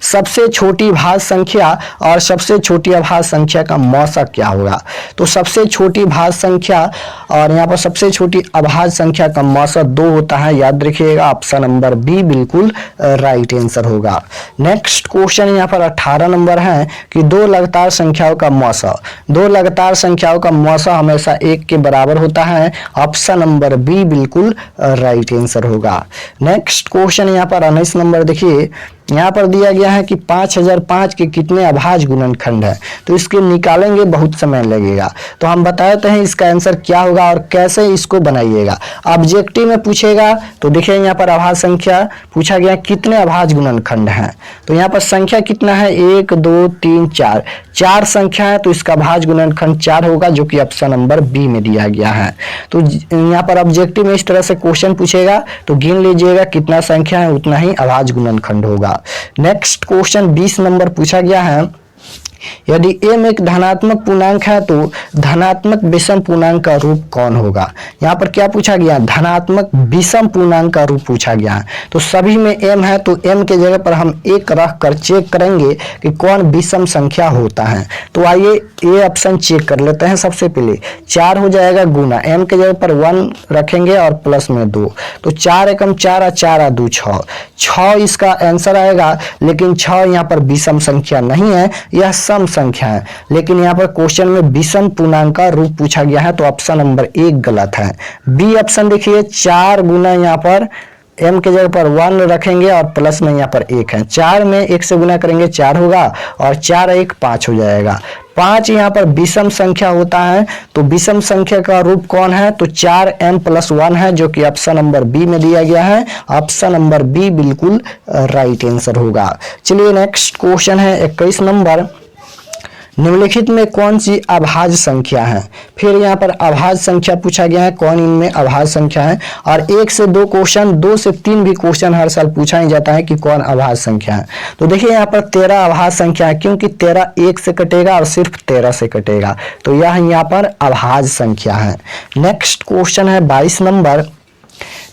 सबसे छोटी भाज्य संख्या और सबसे छोटी अभाज्य संख्या का मौसा क्या होगा। तो सबसे छोटी भाज्य संख्या और यहाँ पर सबसे छोटी अभाज्य संख्या का मौसा 2 होता है, याद रखिएगा। ऑप्शन नंबर बी बिल्कुल राइट आंसर होगा। नेक्स्ट क्वेश्चन यहाँ पर 18 नंबर है कि 2 लगातार संख्याओं का मौसा, 2 लगातार संख्याओं का मौसा हमेशा 1 के बराबर होता है। ऑप्शन नंबर बी बिल्कुल राइट आंसर होगा। नेक्स्ट क्वेश्चन यहाँ पर 19 नंबर देखिए, यहाँ पर दिया गया है कि 5005 के कितने अभाज्य गुणनखंड है, तो इसके निकालेंगे बहुत समय लगेगा। तो हम बताते हैं इसका आंसर क्या होगा और कैसे इसको बनाइएगा। ऑब्जेक्टिव में पूछेगा तो देखिए यहाँ पर अभाज्य संख्या पूछा गया कितने अभाज्य गुणनखंड हैं, तो यहाँ पर संख्या कितना है 1 2 3 4, 4 संख्या है तो इसका अभाज्य गुणनखंड 4 होगा, जो कि ऑप्शन नंबर बी में दिया गया है। तो यहाँ पर ऑब्जेक्टिव में इस तरह से क्वेश्चन पूछेगा तो गिन लीजिएगा कितना संख्या है उतना ही अभाज्य गुणनखंड होगा। नेक्स्ट क्वेश्चन 20 नंबर पूछा गया है, यदि m एक धनात्मक पूर्णांक है तो धनात्मक विषम पूर्णांक का रूप कौन होगा। यहाँ पर क्या पूछा गया, धनात्मक विषम पूर्णांक का रूप पूछा गया है। तो सभी में m है तो m के जगह पर हम 1 रख कर चेक करेंगे कि कौन विषम संख्या होता है। तो आइए ये ऑप्शन चेक कर लेते हैं। सबसे पहले 4 हो जाएगा गुना, m के जगह पर 1 रखेंगे और प्लस में 2, तो 4 एकम 4 और 4 और 2 6 इसका आंसर आएगा। लेकिन 6 यहाँ पर विषम संख्या नहीं है, यह सम संख्या है। लेकिन यहाँ पर क्वेश्चन में विषम पूर्णांक का रूप पूछा गया है, तो ऑप्शन नंबर 1 गलत है। बी ऑप्शन देखिए 4 गुना, यहाँ पर m के जगह पर 1 रखेंगे और प्लस में यहाँ पर 1 है, 4 में 1 से गुना करेंगे 4 होगा और 4 1 5 हो जाएगा। 5 यहाँ पर विषम संख्या होता है, तो विषम संख्या का रूप कौन है, तो 4m + 1 है, जो कि ऑप्शन नंबर बी में दिया गया है। ऑप्शन नंबर बी बिल्कुल राइट आंसर होगा। चलिए नेक्स्ट क्वेश्चन है 21 नंबर, निम्नलिखित में कौन सी अभाज्य संख्या है। फिर यहाँ पर अभाज्य संख्या पूछा गया है, कौन इनमें अभाज्य संख्या है। और 1 से 2 क्वेश्चन, 2 से 3 भी क्वेश्चन हर साल पूछा ही जाता है कि कौन अभाज्य संख्या है। तो देखिए यहाँ पर 13 अभाज्य संख्या है, क्योंकि 13 1 से कटेगा और सिर्फ 13 से कटेगा, तो यह यहाँ पर अभाज्य संख्या है। नेक्स्ट क्वेश्चन है 22 नंबर,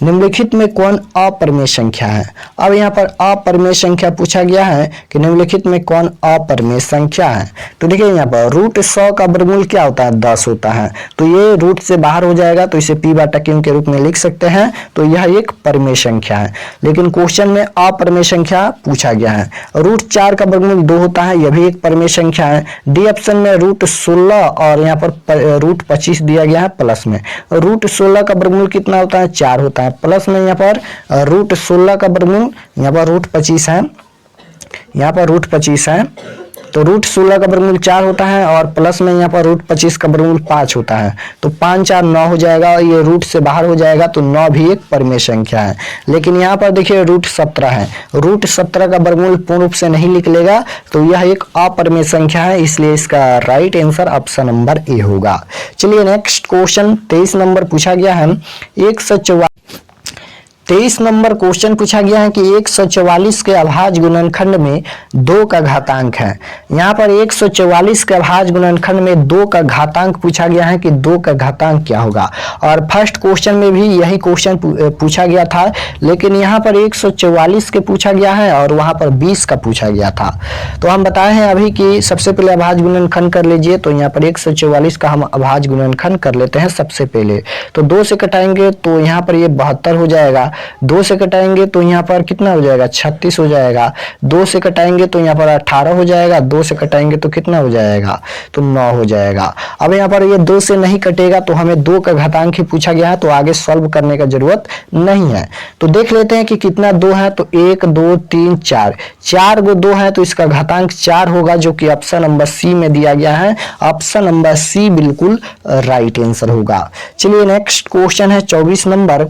निम्नलिखित में कौन अपरिमेय संख्या है। अब यहाँ पर अपरिमेय संख्या पूछा गया है कि निम्नलिखित में कौन अपरिमेय संख्या है। तो देखिए यहाँ पर √100 का वर्गमूल क्या होता है, 10 होता है, तो ये रूट से बाहर हो जाएगा, तो इसे p/q के रूप में लिख सकते हैं। तो यह एक परिमेय संख्या है। लेकिन क्वेश्चन में अपरिमेय संख्या पूछा गया है। √4 का वर्गमूल 2 होता है, यह भी एक परिमेय संख्या है। डी ऑप्शन में √16 और यहाँ पर √25 दिया गया है प्लस में। √16 का वर्गमूल कितना होता है, 4 होता है, प्लस में यहाँ पर √16 का वर्गमूल, यहाँ पर √25 है, यहाँ पर √25 है, तो √16 का वर्गमूल 4 होता है और प्लस में यहाँ पर √25 का वर्गमूल 5 होता है, तो 5 4 9 हो जाएगा और ये रूट से बाहर हो जाएगा, तो 9 भी एक परिमेय संख्या है। लेकिन यहाँ पर देखिए √17 है, √17 का वर्गमूल पूर्ण रूप से नहीं निकलेगा, तो यह एक अपरिमेय संख्या है, इसलिए इसका right answer option number A होगा। चलिए नेक्स्ट क्वेश्चन 23 नंबर पूछा गया है, 23 नंबर क्वेश्चन पूछा गया है कि 144 के अभाज्य गुणनखंड में 2 का घातांक है। यहाँ पर 144 के अभाज्य गुणनखंड में 2 का घातांक पूछा गया है कि 2 का घातांक क्या होगा। और फर्स्ट क्वेश्चन में भी यही क्वेश्चन पूछा गया था, लेकिन यहाँ पर 144 के पूछा गया है और वहाँ पर 20 का पूछा गया था। तो हम बताए हैं अभी कि सबसे पहले अभाज्य गुणनखंड कर लीजिए, तो यहाँ पर 144 का हम अभाज्य गुणनखंड कर लेते हैं। सबसे पहले तो 2 से कटाएंगे तो यहाँ पर ये 72 हो जाएगा, 2 से कटाएंगे तो यहाँ पर कितना हो जाएगा, 36 हो जाएगा, 2 से कटाएंगे तो यहाँ पर 18 हो जाएगा, 2 से कटाएंगे तो कितना हो जाएगा, तो 9 हो जाएगा। अब यहाँ पर ये 2 से नहीं कटेगा, तो हमें 2 का घातांक ही पूछा गया है, तो आगे सॉल्व करने का जरूरत नहीं है। तो देख लेते हैं कि कितना 2 है, तो 1 2 3 4 गो 2 है, तो इसका घातांक 4 होगा, जो कि ऑप्शन नंबर सी में दिया गया है। ऑप्शन नंबर सी बिल्कुल राइट आंसर होगा। चलिए नेक्स्ट क्वेश्चन है 24 नंबर,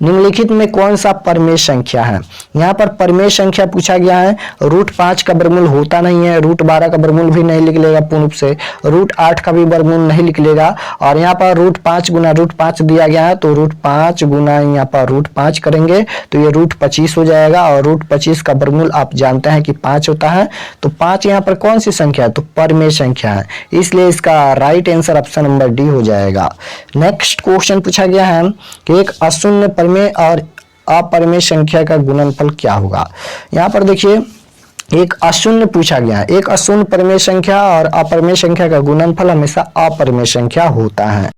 निम्नलिखित में कौन सा परिमेय संख्या है। यहाँ पर परिमेय संख्या पूछा गया है। √5 का वर्गमूल होता नहीं है, √12 का वर्गमूल भी नहीं निकलेगा पूर्ण रूप से, √8 का भी वर्गमूल नहीं निकलेगा, और यहाँ पर √5 गुना √5 दिया गया है, तो √5 गुना यहाँ पर √5 करेंगे तो ये √25 हो जाएगा, और √25 का वर्गमूल आप जानते हैं कि 5 होता है, तो 5 यहाँ पर कौन सी संख्या है, तो परिमेय संख्या है, इसलिए इसका right answer option number D हो जाएगा। नेक्स्ट क्वेश्चन पूछा गया है कि एक अशून्य परिमेय और अपरिमेय संख्या का गुणनफल क्या होगा। यहाँ पर देखिए एक अशून्य पूछा गया है, एक अशून्य परिमेय संख्या और अपरिमेय संख्या का गुणनफल हमेशा अपरिमेय संख्या होता है।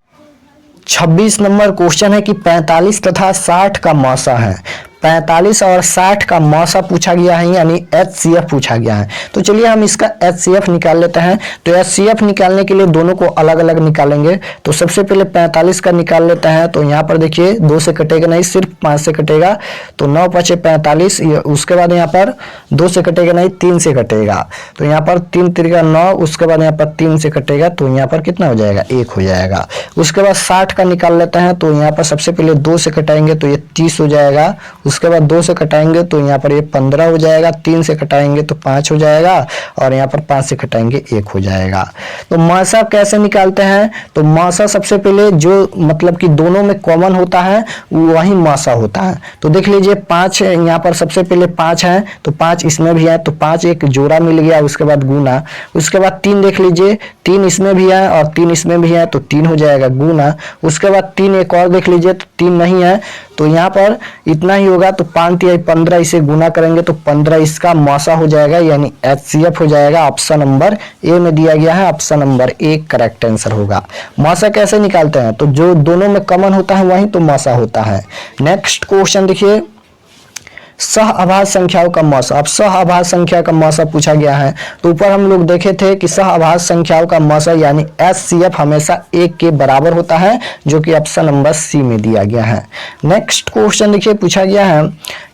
26 नंबर क्वेश्चन है कि 45 तथा 60 का मौसा है। 45 और 60 का मौसा पूछा गया है, यानी HCF पूछा गया है। तो चलिए हम इसका HCF निकाल लेते हैं। तो HCF निकालने के लिए दोनों को अलग अलग निकालेंगे। तो सबसे पहले 45 का निकाल लेते हैं। तो यहाँ पर देखिए 2 से कटेगा नहीं, सिर्फ 5 से कटेगा। तो 9 5 45, उसके बाद यहाँ पर 2 से कटेगा नहीं, 3 से कटेगा। तो यहाँ पर 3 3 9, उसके बाद यहाँ पर 3 से कटेगा। तो यहाँ पर कितना हो जाएगा, 1 हो जाएगा। उसके बाद 60 का निकाल लेते हैं। तो यहाँ पर सबसे पहले 2 से कटाएंगे तो ये 30 हो जाएगा। उसके बाद 2 से कटाएंगे तो यहाँ पर ये 15 हो जाएगा। 3 से कटाएंगे तो 5 हो जाएगा, और यहाँ पर 5 से कटाएंगे 1 हो जाएगा। तो मौसा कैसे निकालते हैं? तो मौसा सबसे पहले जो मतलब कि दोनों में कॉमन होता है वही मौसा होता है। तो देख लीजिए 5 यहाँ पर सबसे पहले 5 है, तो 5 इसमें भी है, तो 5 एक जोड़ा मिल गया। उसके बाद गुना, उसके बाद 3 देख लीजिए, 3 इसमें भी है और 3 इसमें भी है, तो 3 हो जाएगा गुना। उसके बाद 3 एक और देख लीजिए, तो 3 नहीं है, तो यहाँ पर इतना ही होगा। तो 5 3 15, इसे गुना करेंगे तो 15 इसका मौसा हो जाएगा, यानी HCF हो जाएगा। ऑप्शन नंबर ए में दिया गया है, option number A correct answer होगा। मौसा कैसे निकालते हैं? तो जो दोनों में कॉमन होता है वही तो मौसा होता है। नेक्स्ट क्वेश्चन देखिए, सहअभाज्य संख्याओं का मौसा। अब सहअभाज्य संख्या का मौसा पूछा गया है। तो ऊपर हम लोग देखे थे कि सहअभाज्य संख्याओं का मौसा यानी HCF हमेशा 1 के बराबर होता है, जो कि ऑप्शन नंबर सी में दिया गया है। नेक्स्ट क्वेश्चन देखिए, पूछा गया है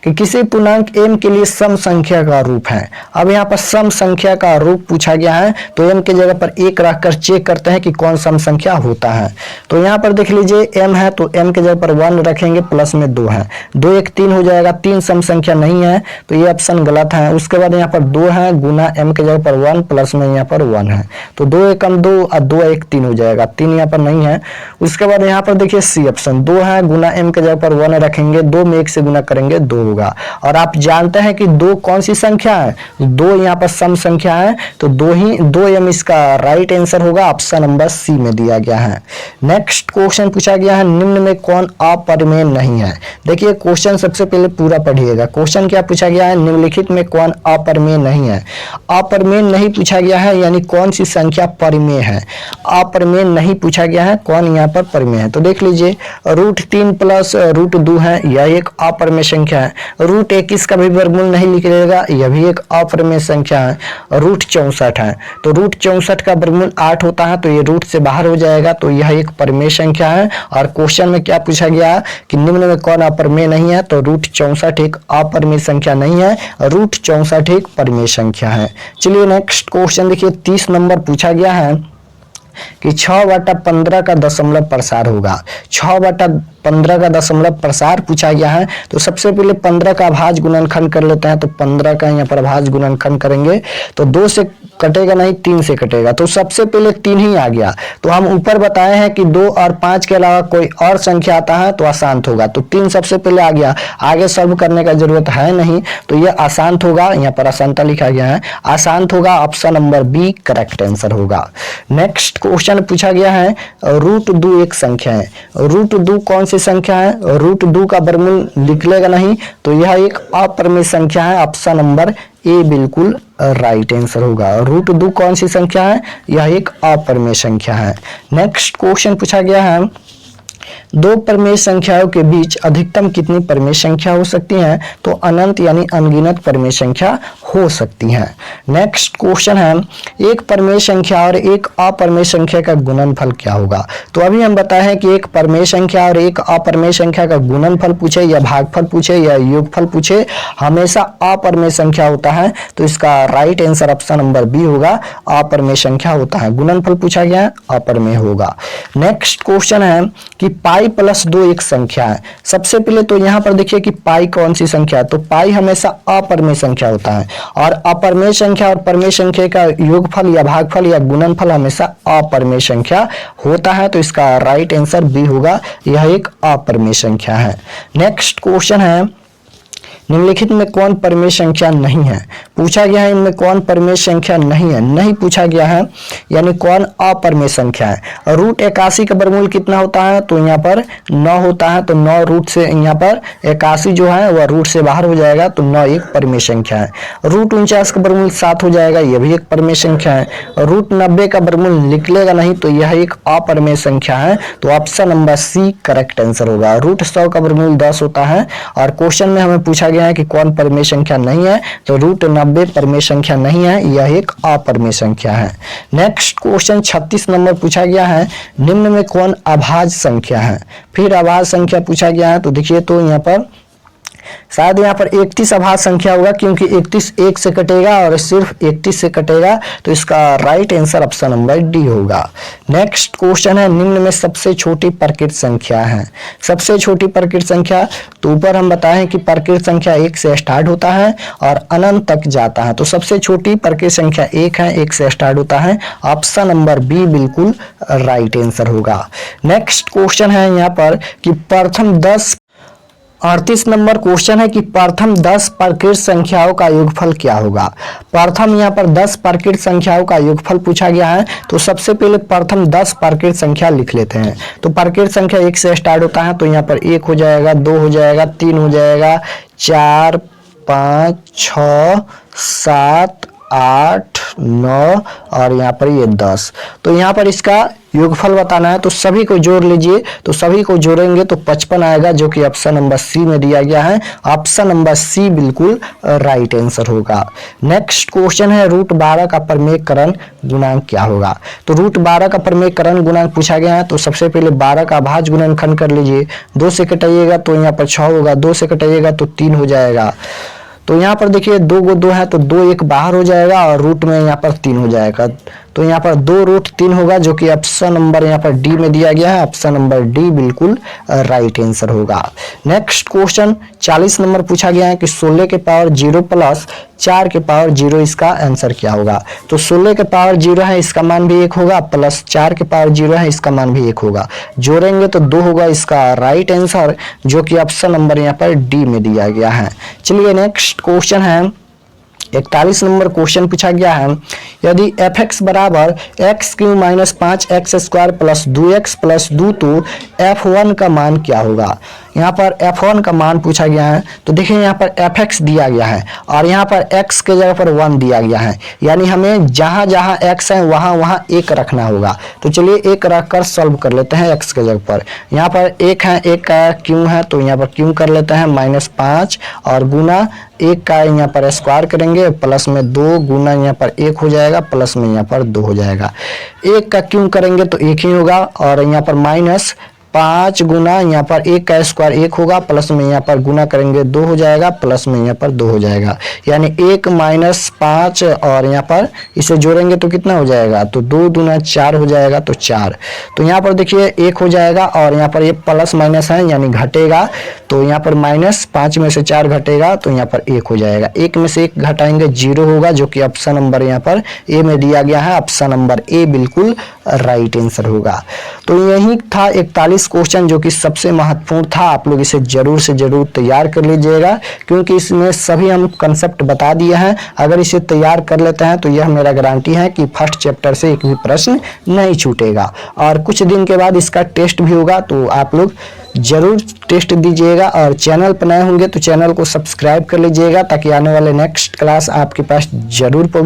कि किसी पूर्णांक m के लिए सम संख्या का रूप है। अब यहाँ पर सम संख्या का रूप पूछा गया है, तो m के जगह पर 1 रखकर चेक करते हैं कि कौन सम संख्या होता है। तो यहाँ पर देख लीजिए m है, तो m के जगह पर 1 रखेंगे, प्लस में 2 है, 2 1 3 हो जाएगा। 3 सम संख्या नहीं है, तो ये ऑप्शन गलत है। उसके बाद यहाँ पर 2 है, गुना m के जगह पर 1, प्लस में यहाँ पर 1 है, तो 2 1 2 और 2 1 3 हो जाएगा। 3 यहाँ पर नहीं है। उसके बाद यहाँ पर देखिए सी ऑप्शन, 2 है, गुना m के जगह पर 1 रखेंगे, 2 में 1 से गुना करेंगे 2 होगा। और आप जानते हैं कि 2 कौन सी संख्या है? 2 यहाँ पर सम संख्या है, तो 2m इसका राइट आंसर होगा। ऑप्शन नंबर सी में दिया गया है। नेक्स्ट क्वेश्चन पूछा गया है, निम्न में कौन अपरिमेय नहीं है? देखिए क्वेश्चन सबसे पहले पूरा पढ़िएगा। क्वेश्चन क्या पूछा गया है? निम्नलिखित में कौन अपरिमेय नहीं है? अपरिमेय नहीं पूछा गया है, यानी कौन सी संख्या परिमेय है। अपरिमेय नहीं पूछा गया है, कौन यहाँ पर परिमेय है? तो देख लीजिए √3 प्लस √2 है, यह एक अपरिमेय संख्या है। √21 का भी वर्गमूल नहीं निकलेगा, यह भी एक अपरिमेय संख्या है। √64 है, तो √64 का वर्गमूल 8 होता है, तो ये रूट से बाहर हो जाएगा, तो यह एक परिमेय संख्या है। और क्वेश्चन में क्या पूछा गया कि निम्न में कौन अपरिमेय नहीं है? तो √64 एक अपरिमेय संख्या नहीं है, √64 एक परिमेय संख्या है। चलिए नेक्स्ट क्वेश्चन देखिए, 30 नंबर पूछा गया है कि 6/15 का दशमलव प्रसार होगा। 6/15 का दशमलव प्रसार पूछा गया है। तो सबसे पहले 15 का अभाज्य गुणनखंड कर लेते हैं। तो 15 का यहाँ पर अभाज्य गुणनखंड करेंगे तो 2 से कटेगा नहीं, 3 से कटेगा। तो सबसे पहले 3 ही आ गया। तो हम ऊपर बताए हैं कि 2 और 5 के अलावा कोई और संख्या आता है तो अशांत होगा। तो 3 सबसे पहले आ गया, आगे सॉल्व करने का जरूरत है नहीं, तो यह अशांत होगा। यहाँ पर अशांता लिखा गया है, अशांत होगा। Option number B correct answer होगा। नेक्स्ट क्वेश्चन पूछा गया है, √2 एक संख्या है। √2 कौन सी संख्या है? √2 का वर्गमूल निकलेगा नहीं, तो यह एक अपरिमेय संख्या है। ऑप्शन नंबर ए बिल्कुल राइट आंसर होगा। √2 कौन सी संख्या है? यह एक अपरिमेय संख्या है। नेक्स्ट क्वेश्चन पूछा गया है, 2 परिमेय संख्याओं के बीच अधिकतम कितनी परिमेय संख्या हो सकती हैं? तो अनंत यानी अनगिनत परिमेय संख्या हो सकती हैं। नेक्स्ट क्वेश्चन है, एक परिमेय संख्या और एक अपरिमेय संख्या का गुणनफल क्या होगा? तो अभी हम बताए हैं कि एक परिमेय संख्या और एक अपरिमेय संख्या का गुणनफल पूछे या भागफल पूछे या योगफल पूछे, हमेशा अपरिमेय संख्या होता है। तो इसका right answer option number B होगा, अपरिमेय संख्या होता है। गुणनफल पूछा गया है, अपरिमेय होगा। नेक्स्ट क्वेश्चन है कि पाई प्लस 2 एक संख्या है। सबसे पहले तो यहाँ पर देखिए कि पाई कौन सी संख्या है? तो पाई हमेशा अपरिमेय संख्या होता है, और अपरिमेय संख्या और परिमेय संख्या का योगफल या भागफल या गुणनफल हमेशा अपरिमेय संख्या होता है। तो इसका राइट आंसर बी होगा, यह एक अपरिमेय संख्या है। नेक्स्ट क्वेश्चन है निम्नलिखित में कौन परिमेय संख्या नहीं है? पूछा गया है इनमें कौन परिमेय संख्या नहीं है, नहीं पूछा गया है, यानी कौन अपरिमेय संख्या है। रूट 81 का वर्गमूल कितना होता है? तो यहाँ पर 9 होता है, तो 9 रूट से यहाँ पर 81 जो है वह रूट से बाहर हो जाएगा, तो 9 एक परिमेय संख्या है। रूट 49 का वर्गमूल 7 हो जाएगा, यह भी एक परिमेय संख्या है। रूट 90 का वर्गमूल निकलेगा नहीं, तो यह एक अपरिमेय संख्या है, तो option number C correct answer होगा। रूट 100 का वर्गमूल 10 होता है, और क्वेश्चन में हमें पूछा गया है कि कौन परिमेय संख्या नहीं है, तो रूट 90 परिमेय संख्या नहीं है, यह एक अपरिमेय संख्या है। नेक्स्ट क्वेश्चन 36 नंबर पूछा गया है, निम्न में कौन अभाज्य संख्या है? फिर अभाज्य संख्या पूछा गया है, तो देखिए तो यहाँ पर शायद यहाँ पर 31 अभाज्य संख्या होगा, क्योंकि 31 1 से कटेगा और सिर्फ 31 से कटेगा, तो इसका right answer option number D होगा। नेक्स्ट क्वेश्चन है, निम्न में सबसे छोटी प्रकृत संख्या है। सबसे छोटी प्रकृत संख्या, तो ऊपर हम बताएं कि प्रकृत संख्या 1 से स्टार्ट होता है और अनंत तक जाता है, तो सबसे छोटी प्रकृत संख्या 1 है, 1 से स्टार्ट होता है, ऑप्शन नंबर बी बिल्कुल राइट आंसर होगा। नेक्स्ट क्वेश्चन है यहाँ पर कि प्रथम 38 नंबर क्वेश्चन है कि प्रथम 10 प्रकृत संख्याओं का योगफल क्या होगा? प्रथम यहाँ पर 10 प्रकृत संख्याओं का योगफल पूछा गया है, तो सबसे पहले प्रथम 10 प्रकृत संख्या लिख लेते हैं। तो प्रकृत संख्या 1 से स्टार्ट होता है, तो यहाँ पर 1 हो जाएगा, 2 हो जाएगा, 3 हो जाएगा, 4 5 6 7 8 9 और यहाँ पर ये 10। तो यहाँ पर इसका योगफल बताना है, तो सभी को जोड़ लीजिए, तो सभी को जोड़ेंगे तो 55 आएगा, जो कि ऑप्शन नंबर सी में दिया गया है। ऑप्शन नंबर सी बिल्कुल राइट आंसर होगा। नेक्स्ट क्वेश्चन है, रूट 12 का प्रमेयकरण गुणांक क्या होगा? तो रूट 12 का प्रमेयकरण गुणांक पूछा गया है, तो सबसे पहले 12 का अभाज्य गुणनखंड कर लीजिए। 2 से कटाइएगा तो यहाँ पर 6 होगा, 2 से कटाइएगा तो 3 हो जाएगा। तो यहाँ पर देखिए 2 को 2 है, तो 2 एक बाहर हो जाएगा और रूट में यहाँ पर 3 हो जाएगा, तो यहाँ पर 2 रूट 3 होगा, जो कि ऑप्शन नंबर यहाँ पर डी में दिया गया है। ऑप्शन नंबर डी बिल्कुल राइट आंसर होगा। नेक्स्ट क्वेश्चन 40 नंबर पूछा गया है कि 16 के पावर 0 प्लस 4 के पावर 0 इसका आंसर क्या होगा? तो 16 के पावर 0 है, इसका मान भी 1 होगा, प्लस 4 के पावर 0 है, इसका मान भी 1 होगा, जोड़ेंगे तो 2 होगा इसका राइट आंसर, जो कि ऑप्शन नंबर यहाँ पर डी में दिया गया है। चलिए नेक्स्ट क्वेश्चन है 41 नंबर क्वेश्चन पूछा गया है, यदि f(x) बराबर x³ minus 5x square plus 2x plus 2 तो f1 का मान क्या होगा? यहाँ पर f1 का मान पूछा गया है, तो देखिए यहाँ पर fx दिया गया है और यहाँ पर x के जगह पर 1 दिया गया है, यानी हमें जहाँ जहाँ x है वहाँ वहाँ 1 रखना होगा। तो चलिए 1 रखकर सॉल्व कर लेते हैं x के जगह पर। यहाँ पर 1 है, 1 का q है, तो यहाँ पर q कर लेते हैं -5 और गुना 1 का यहाँ पर स्क्वायर करेंगे, प्लस में 2 गुना यहाँ पर 1 हो जाएगा, प्लस में यहाँ पर 2 हो जाएगा। 1 का क्यों करेंगे तो 1 ही होगा, और यहाँ पर -5 गुना यहाँ पर 1 का स्क्वायर 1 होगा, प्लस में यहाँ पर गुना करेंगे 2 हो जाएगा, प्लस में यहाँ पर 2 हो जाएगा, यानी 1 -5 और यहाँ पर इसे जोड़ेंगे तो कितना हो जाएगा, तो 2 दूना 4 हो जाएगा, तो 4। तो यहाँ पर देखिए 1 हो जाएगा और यहाँ पर ये प्लस माइनस है यानी घटेगा, तो यहाँ पर -5 में से 4 घटेगा तो यहाँ पर 1 हो जाएगा। 1 में से 1 घटाएंगे 0 होगा, जो कि ऑप्शन नंबर यहाँ पर ए में दिया गया है। ऑप्शन नंबर ए बिल्कुल राइट आंसर होगा। तो यही था 41 क्वेश्चन, जो कि सबसे महत्वपूर्ण था। आप लोग इसे जरूर से जरूर तैयार कर लीजिएगा, क्योंकि इसमें सभी हम कंसेप्ट बता दिए हैं। अगर इसे तैयार कर लेते हैं तो यह मेरा गारंटी है कि फर्स्ट चैप्टर से एक भी प्रश्न नहीं छूटेगा, और कुछ दिन के बाद इसका टेस्ट भी होगा, तो आप लोग जरूर टेस्ट दीजिएगा। और चैनल पर नए होंगे तो चैनल को सब्सक्राइब कर लीजिएगा, ताकि आने वाले नेक्स्ट क्लास आपके पास जरूर पहुंचे।